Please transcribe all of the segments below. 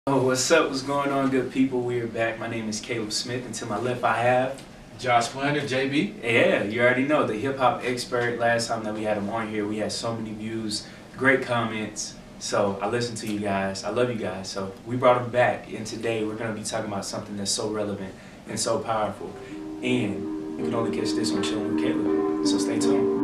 Oh, what's up? What's going on, good people? We are back. My name is Caleb Smith, and to my left I have Josh Flanders, JB. Yeah, you already know, the hip hop expert. Last time that we had him on here, we had so many views, great comments. So I listened to you guys. I love you guys. So we brought him back, and today we're going to be talking about something that's so relevant and so powerful. And you can only catch this on Chillin with Caleb. So stay tuned.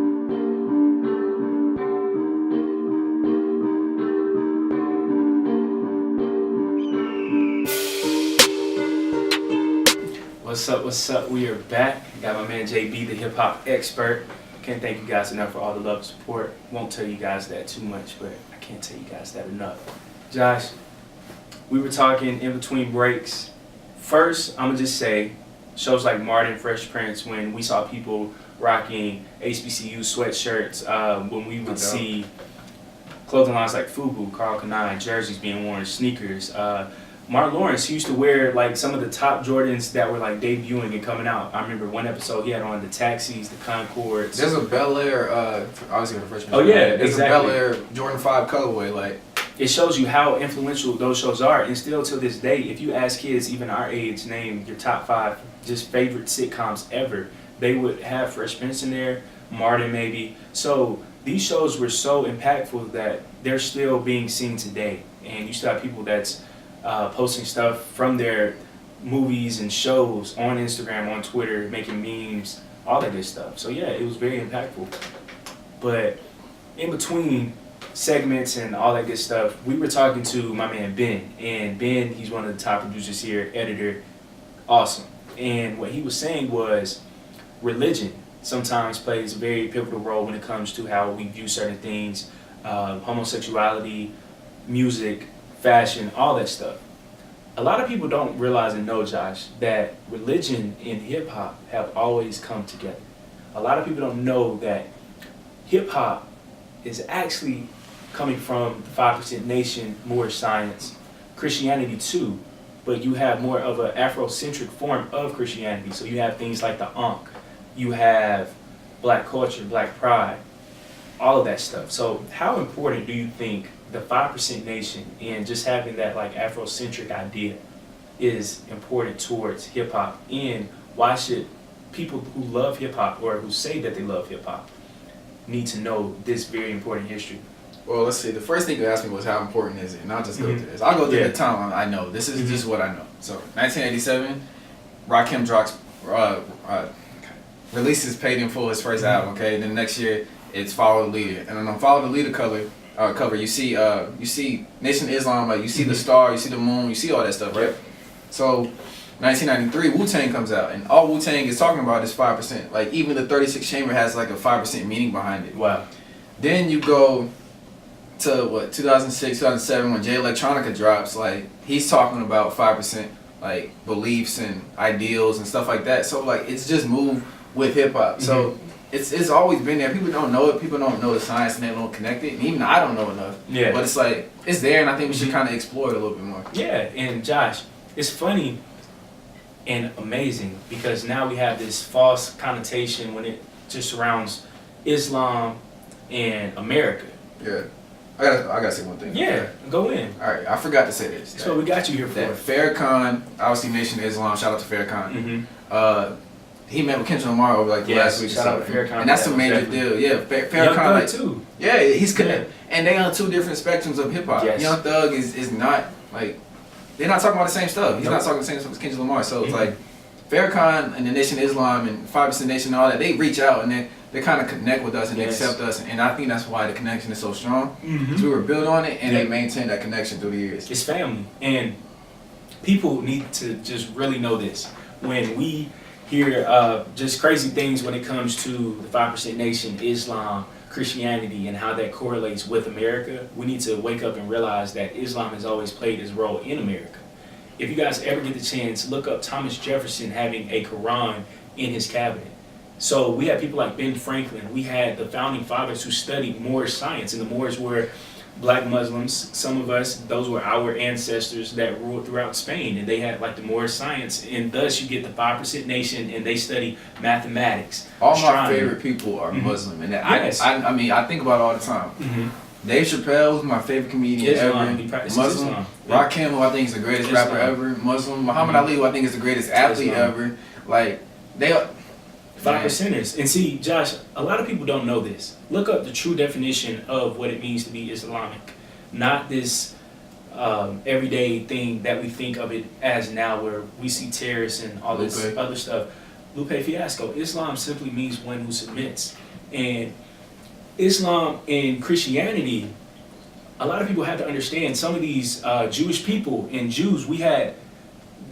What's up, what's up? We are back. Got my man JB, the hip hop expert. Can't thank you guys enough for all the love and support. Won't tell you guys that too much, but I can't tell you guys that enough. Josh, we were talking in between breaks. First, I'm gonna just say, shows like Martin, Fresh Prince, when we saw people rocking HBCU sweatshirts, when we would see clothing lines like FUBU, Karl Kani, jerseys being worn, sneakers. Mark Lawrence used to wear like some of the top Jordans that were like debuting and coming out. I remember one episode he had on the Taxis, the Concords. There's a Bel Air, obviously the freshman. Oh yeah, there's exactly. a Bel Air Jordan 5 colorway. Like, it shows you how influential those shows are, and still to this day, if you ask kids even our age, name your top 5 just favorite sitcoms ever, they would have Fresh Prince in there, Martin maybe. So these shows were so impactful that they're still being seen today, and you still have people that's posting stuff from their movies and shows on Instagram, on Twitter, making memes, all that good stuff. So yeah, it was very impactful. But in between segments and all that good stuff, we were talking to my man Ben. And Ben, he's one of the top producers here, editor, awesome. And what he was saying was religion sometimes plays a very pivotal role when it comes to how we view certain things, homosexuality, music, fashion, all that stuff. A lot of people don't realize and know, Josh, that religion and hip hop have always come together. A lot of people don't know that hip hop is actually coming from the 5% Nation, Moorish science, Christianity too, but you have more of an Afrocentric form of Christianity. So you have things like the Ankh, you have black culture, black pride, all of that stuff. So how important do you think the 5% Nation and just having that like Afrocentric idea is important towards hip hop? And why should people who love hip hop or who say that they love hip hop need to know this very important history? well, let's see. The first thing you asked me was how important is it, and I'll just go through this. I'll go through the time I know. This is just what I know. So 1987, Rakim drops, releases Paid in Full, his first album. Okay, and then next year it's Follow the Leader, and then on Follow the Leader cover, you see Nation of Islam, like you see the star, you see the moon, you see all that stuff, right? So 1993, Wu-Tang comes out, and all Wu-Tang is talking about is 5%. Like even the 36 Chamber has like a 5% meaning behind it. Wow. Then you go to 2006, 2007 when Jay Electronica drops, like he's talking about 5% like beliefs and ideals and stuff like that. So like it's just moved with hip hop. So it's always been there. People don't know it. People don't know the science and they don't connect it. And even I don't know enough. Yeah. But it's like it's there, and I think we should kind of explore it a little bit more. Yeah, and Josh, it's funny and amazing because now we have this false connotation when it just surrounds Islam and America. Yeah. I gotta say one thing. Yeah, go in. All right, I forgot to say this. That's what we got you here for. That Farrakhan, obviously Nation of Islam. Shout out to Farrakhan. He met with Kendrick Lamar over like the last week. Shout out to Farrakhan. And that's a major deal. Yeah, Farrakhan like too. Yeah, he's connected. And they on 2 different spectrums of hip hop. Yes. Young Thug is not like they're not talking about the same stuff. He's not talking the same stuff as Kendrick Lamar. So it's like Farrakhan and the Nation of Islam and 5% Nation and all that, they reach out and they kind of connect with us and they accept us, and I think that's why the connection is so strong. Because we were built on it, and they maintain that connection through the years. It's family, and people need to just really know this. When we hear just crazy things when it comes to the 5% Nation, Islam, Christianity, and how that correlates with America, we need to wake up and realize that Islam has always played its role in America. If you guys ever get the chance, look up Thomas Jefferson having a Quran in his cabinet. So we had people like Ben Franklin. We had the founding fathers who studied Moorish science, and the Moors were black Muslims. Some of us, those were our ancestors that ruled throughout Spain, and they had like the Moorish science, and thus you get the 5% Nation, and they study mathematics. All astronomy. my favorite people are Muslim, and that Yes. I mean I think about it all the time. Dave Chappelle was my favorite comedian Islam, he ever. practices Muslim. Islam. Rakim, who I think is the greatest Islam. rapper ever. Muslim. Muhammad Ali, who I think is the greatest athlete Islam. ever. Like, they are... 5%ers. And see, Josh, a lot of people don't know this. Look up the true definition of what it means to be Islamic. Not this everyday thing that we think of it as now, where we see terrorists and all this other stuff. Lupe Fiasco. Islam simply means one who submits. And Islam and Christianity, a lot of people have to understand some of these Jewish people and Jews. We had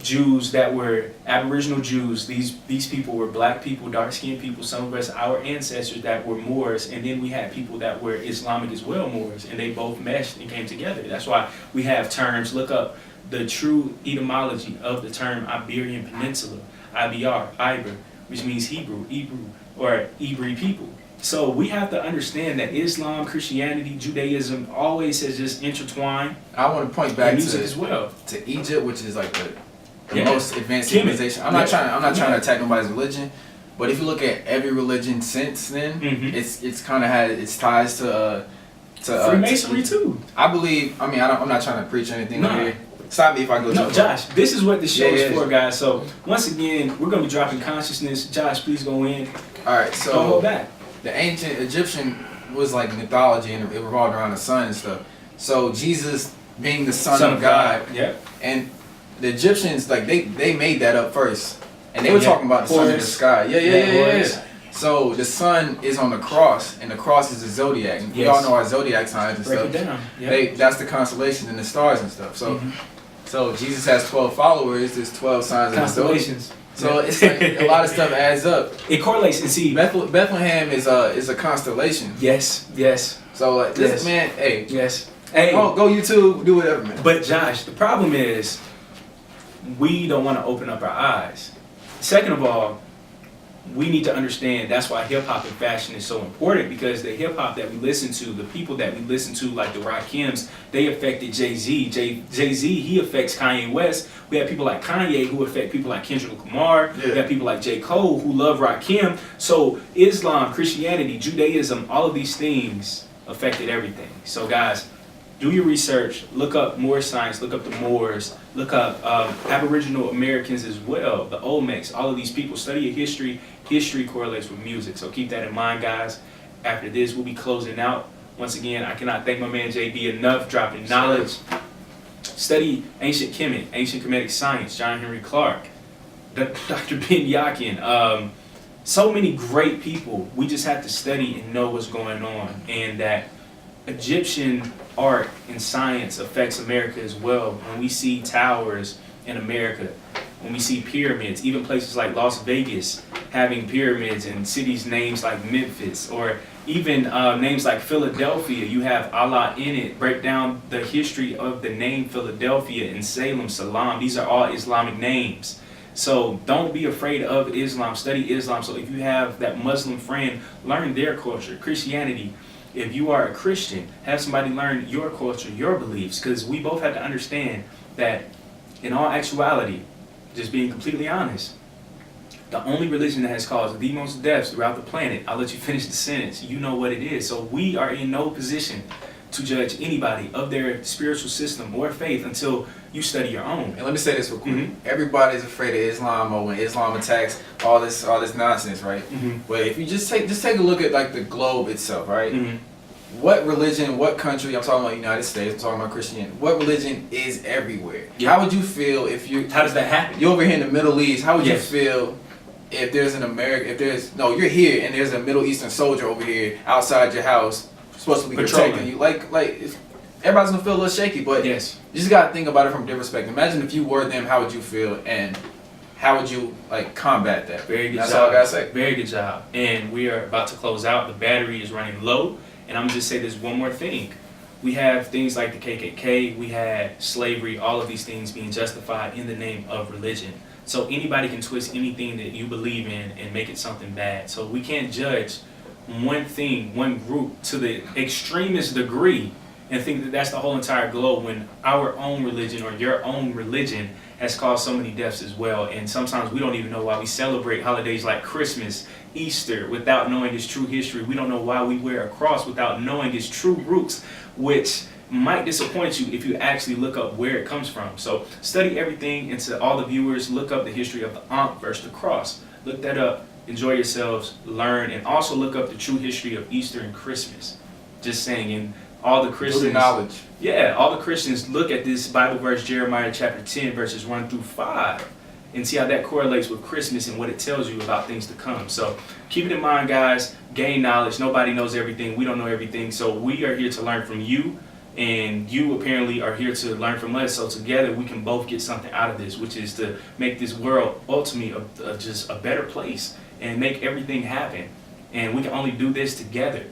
Jews that were Aboriginal Jews. These people were black people, dark-skinned people. Some of us, our ancestors, that were Moors, and then we had people that were Islamic as well, Moors, and they both meshed and came together. That's why we have terms. Look up the true etymology of the term Iberian Peninsula, Iber, which means Hebrew, or Hebrew people. So we have to understand that Islam, Christianity, Judaism always has just intertwined. I want to point back music as well to Egypt, which is like the Yeah. most advanced Kemet. civilization. I'm not trying to attack nobody's religion, but if you look at every religion since then, it's kind of had its ties to Freemasonry too. I believe. I mean, I'm not trying to preach anything Nah. here. Stop me if I go. No, too far. Josh, this is what the show is Yeah. for, guys. So once again, we're gonna be dropping consciousness. Josh, please go in. All right, Don't so hold back. the ancient Egyptian was like mythology, and it revolved around the sun and stuff. So Jesus being the son of God, Yep. and the Egyptians, like they made that up first, and they were Yeah. talking about the sun in the Horus. sky. Yeah. Horus. So the sun is on the cross, and the cross is the zodiac. And we Yes. all know our zodiac signs and Break stuff. it down. Yep. That's the constellations and the stars and stuff. So Mhm. so Jesus has 12 followers. There's 12 signs of the zodiac. Constellations. So it's like a lot of stuff adds up. It correlates and see. Bethlehem is a constellation. Yes. So like this Yes. man, hey, Yes. Hey. go YouTube, do whatever, man. But Josh, the problem is we don't want to open up our eyes. Second of all, we need to understand that's why hip hop and fashion is so important, because the hip hop that we listen to, the people that we listen to, like the Rakims, they affected Jay-Z. Jay-Z, he affects Kanye West. We have people like Kanye who affect people like Kendrick Lamar. Yeah. We have people like J. Cole who love Rakim. So Islam, Christianity, Judaism, all of these things affected everything. So guys, do your research, look up Moor science, look up the Moors, look up Aboriginal Americans as well, the Olmecs, all of these people. Study your history. History correlates with music, so keep that in mind, guys. After this, we'll be closing out. Once again, I cannot thank my man JB enough, dropping knowledge. Study ancient Kemet, ancient Kemetic science, John Henry Clark, Dr. Ben Yakin. So many great people. We just have to study and know what's going on, and that Egyptian art and science affects America as well. When we see towers in America, when we see pyramids, even places like Las Vegas having pyramids, and cities names like Memphis, or even names like Philadelphia, you have Allah in it. Break down the history of the name Philadelphia and Salem, Salam. These are all Islamic names. So don't be afraid of Islam. Study Islam. So if you have that Muslim friend, learn their culture. Christianity, if you are a Christian, have somebody learn your culture, your beliefs, because we both have to understand that in all actuality, just being completely honest, the only religion that has caused the most deaths throughout the planet, I'll let you finish the sentence, you know what it is. So we are in no position to judge anybody of their spiritual system or faith until you study your own. And let me say this real quick. Everybody's afraid of Islam, or when Islam attacks all this nonsense, right? But if you just take a look at like the globe itself, right? What religion, what country, I'm talking about United States, I'm talking about Christianity, what religion is everywhere? Yeah. How would you feel if How does that happen? you're over here in the Middle East, how would you Yes. feel if there's an you're here and there's a Middle Eastern soldier over here outside your house, supposed to be Patrolling. protecting you? Like everybody's gonna feel a little shaky, but Yes. you just gotta think about it from a different perspective. Imagine if you were them, how would you feel, and how would you like combat that? Very good That's job. all I gotta say. Very good job. And we are about to close out. The battery is running low. And I'm just say this one more thing. We have things like the KKK, we had slavery, all of these things being justified in the name of religion. So anybody can twist anything that you believe in and make it something bad. So we can't judge one thing, one group to the extremist degree and think that that's the whole entire globe, when our own religion or your own religion has caused so many deaths as well. And sometimes we don't even know why we celebrate holidays like Christmas, Easter, without knowing its true history. We don't know why we wear a cross without knowing its true roots, which might disappoint you if you actually look up where it comes from. So study everything, and to all the viewers, look up the history of the Ankh versus the cross. Look that up, enjoy yourselves, learn, and also look up the true history of Easter and Christmas. Just saying. And all the Christians, knowledge. Yeah, all the Christians look at this Bible verse, Jeremiah chapter 10, verses 1 through 5, and see how that correlates with Christmas and what it tells you about things to come. So keep it in mind, guys. Gain knowledge. Nobody knows everything. We don't know everything. So we are here to learn from you, and you apparently are here to learn from us. So together we can both get something out of this, which is to make this world ultimately just a better place and make everything happen. And we can only do this together.